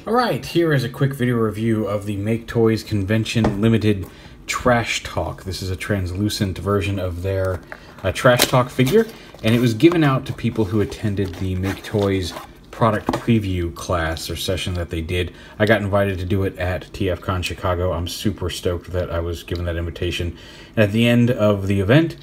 Alright, here is a quick video review of the Maketoys Convention Limited Trash Talk. This is a translucent version of their Trash Talk figure, and it was given out to people who attended the Maketoys Product Preview class or session that they did. I got invited to do it at TFCon Chicago. I'm super stoked that I was given that invitation. And at the end of the event,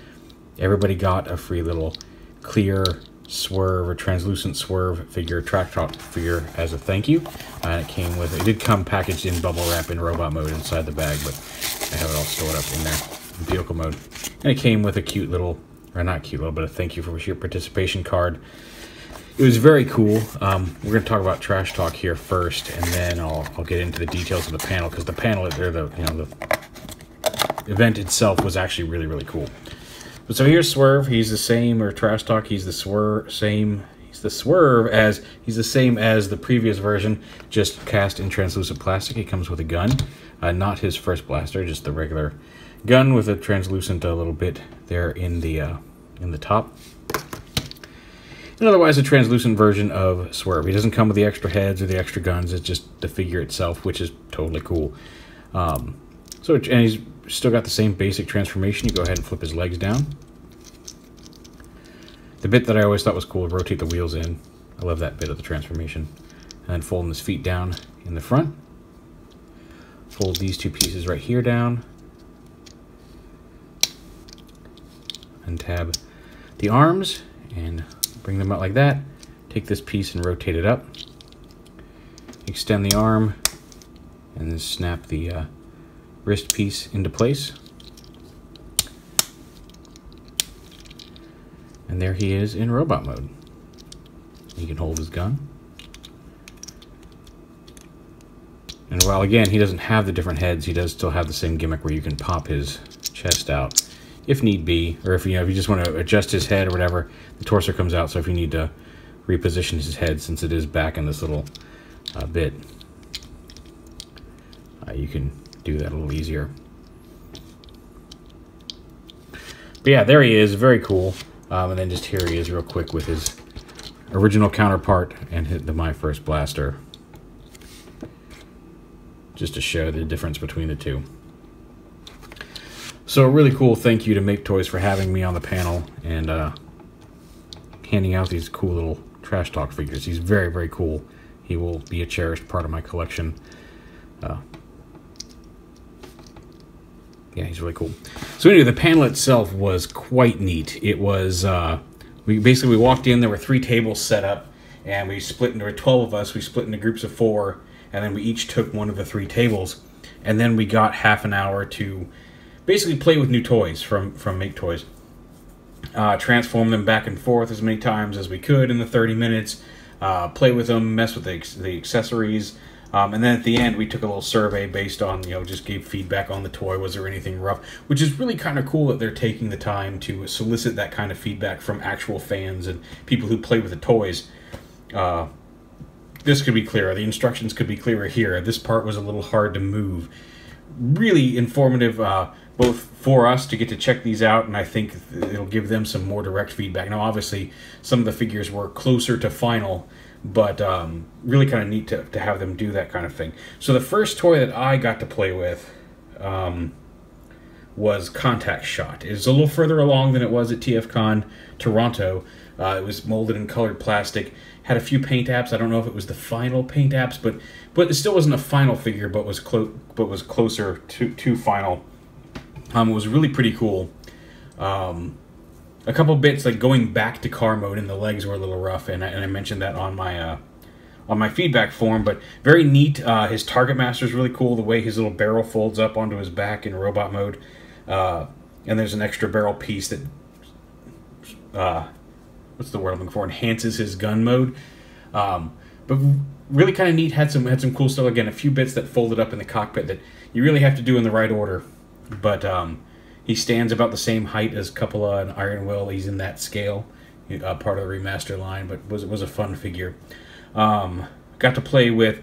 everybody got a free little clear swerve or translucent swerve figure, track talk figure, as a thank you. And it did come packaged in bubble wrap in robot mode inside the bag, but I have it all stored up in there in vehicle mode. And it came with a cute little, or not cute little, but a thank you for your participation card. It was very cool. We're going to talk about Trash Talk here first, and then I'll get into the details of the panel, because the panel, the event itself was actually really cool. So here's Swerve. He's the same, or Trash Talk. He's the same as the previous version, just cast in translucent plastic. He comes with a gun, not his first blaster, just the regular gun with a translucent little bit there in the top. And otherwise, a translucent version of Swerve. He doesn't come with the extra heads or the extra guns. It's just the figure itself, which is totally cool. And he's still got the same basic transformation. You go ahead and flip his legs down. The bit that I always thought was cool, rotate the wheels in. I love that bit of the transformation. And then folding his feet down in the front. Fold these two pieces right here down. And tab the arms and bring them out like that. Take this piece and rotate it up. Extend the arm and then snap the wrist piece into place. And there he is in robot mode. He can hold his gun. And while again he doesn't have the different heads, he does still have the same gimmick where you can pop his chest out if need be, or if you just want to adjust his head or whatever, the torso comes out. So if you need to reposition his head, since it is back in this little bit, you can do that a little easier. But yeah, there he is, very cool. And then just here he is real quick with his original counterpart and the My First Blaster, just to show the difference between the two. So a really cool thank you to Maketoys for having me on the panel and handing out these cool little Trash Talk figures. He's very cool. He will be a cherished part of my collection. Yeah, he's really cool. So anyway, the panel itself was quite neat. It was, we walked in, there were 3 tables set up, and we split into 12 of us. We split into groups of 4, and then we each took one of the 3 tables, and then we got half an hour to basically play with new toys from Maketoys. Transform them back and forth as many times as we could in the 30 minutes, play with them, mess with the accessories. And then at the end, we took a little survey based on, just gave feedback on the toy. Was there anything rough? Which is really kind of cool that they're taking the time to solicit that kind of feedback from actual fans and people who play with the toys. This could be clearer. The instructions could be clearer here. This part was a little hard to move. Really informative, both for us to get to check these out, and I think it'll give them some more direct feedback. Now, obviously, some of the figures were closer to final, but really kind of neat to have them do that kind of thing. So the first toy that I got to play with was Contact Shot. It's a little further along than it was at TFCon Toronto. It was molded in colored plastic, had a few paint apps. I don't know if it was the final paint apps, but it still wasn't a final figure, but was closer to final. It was really pretty cool. A couple bits like going back to car mode, and the legs were a little rough, and I mentioned that on my feedback form. But very neat. His target master is really cool. The way his little barrel folds up onto his back in robot mode, and there's an extra barrel piece that what's the word I'm looking for? Enhances his gun mode. But really kind of neat. Had some cool stuff. Again, a few bits that folded up in the cockpit that you really have to do in the right order. But he stands about the same height as Cupola and Iron Will. He's in that scale, part of the remaster line, but was a fun figure. Got to play with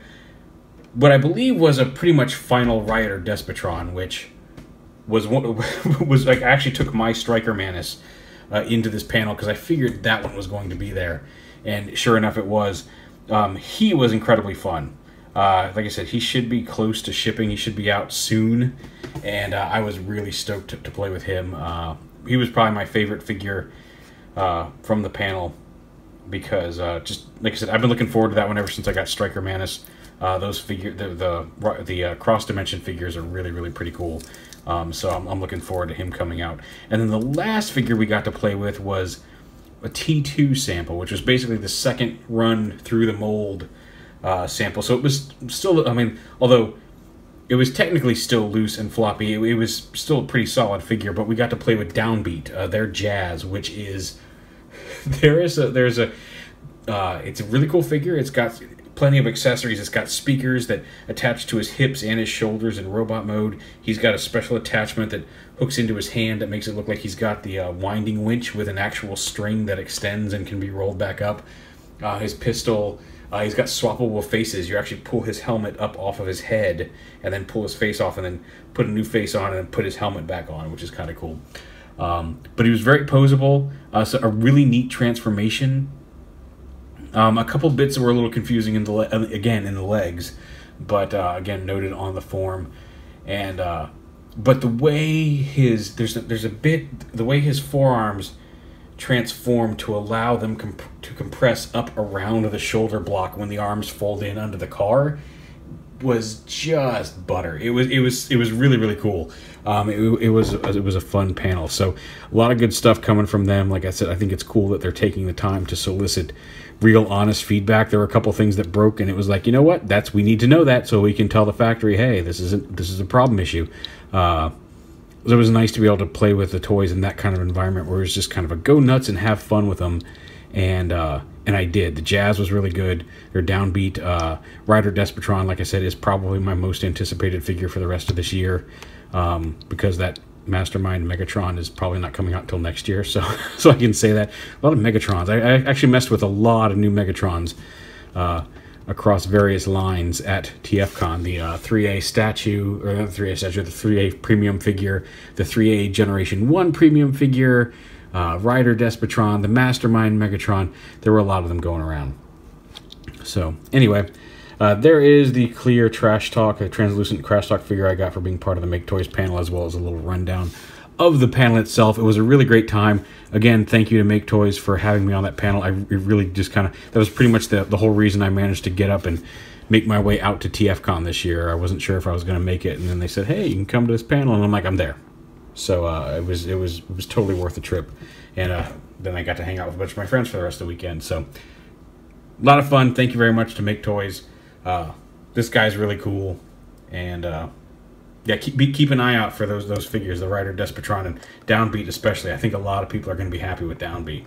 what I believe was a pretty much final Rioter Despotron, which was like, I actually took my Striker Manus into this panel because I figured that one was going to be there, and sure enough, it was. He was incredibly fun. Like I said, he should be close to shipping. He should be out soon, and I was really stoked to play with him. He was probably my favorite figure from the panel because, just like I said, I've been looking forward to that one ever since I got Striker Manus. Those the cross dimension figures are really pretty cool. So I'm looking forward to him coming out. And then the last figure we got to play with was a T2 sample, which was basically the second run through the mold sample. So it was still, I mean, although it was technically still loose and floppy, it was still a pretty solid figure. But we got to play with Downbeat, their Jazz, which is it's a really cool figure. It's got plenty of accessories. It's got speakers that attach to his hips and his shoulders in robot mode. He's got a special attachment that hooks into his hand that makes it look like he's got the winding winch with an actual string that extends and can be rolled back up. His pistol, he's got swappable faces. You actually pull his helmet up off of his head and then pull his face off and then put a new face on and then put his helmet back on, which is kind of cool. But he was very posable, so a really neat transformation. A couple bits that were a little confusing in the legs, but again noted on the form, and but the way the way his forearms transform to allow them to compress up around the shoulder block when the arms fold in under the car was just butter. It was really cool. It was a fun panel. So a lot of good stuff coming from them. Like I said, I think it's cool that they're taking the time to solicit real honest feedback. There were a couple things that broke, and it was like, you know what? We need to know that so we can tell the factory, hey, this is a problem issue. It was nice to be able to play with the toys in that kind of environment where it was just kind of a go nuts and have fun with them. And I did. The Jazz was really good. Their Downbeat Rider Despotron, like I said, is probably my most anticipated figure for the rest of this year, because that Mastermind Megatron is probably not coming out until next year, so I can say that. A lot of Megatrons. I actually messed with a lot of new Megatrons across various lines at TFCon. The 3A statue, or not the 3A statue, the 3A premium figure, the 3A Generation 1 premium figure, Rider Despotron, the Mastermind Megatron. There were a lot of them going around. So anyway, there is the clear Trash Talk, a translucent Trash Talk figure I got for being part of the Maketoys panel, as well as a little rundown of the panel itself. It was a really great time. Again, thank you to Maketoys for having me on that panel. It really just kind of, that was pretty much the whole reason I managed to get up and make my way out to TFCon this year. I wasn't sure if I was going to make it, and then they said, hey, you can come to this panel, and I'm like, I'm there. So it was totally worth the trip. And then I got to hang out with a bunch of my friends for the rest of the weekend. So a lot of fun. Thank you very much to Maketoys. This guy's really cool, and yeah, keep an eye out for those figures, the Rider Despotron and Downbeat especially. I think a lot of people are going to be happy with Downbeat.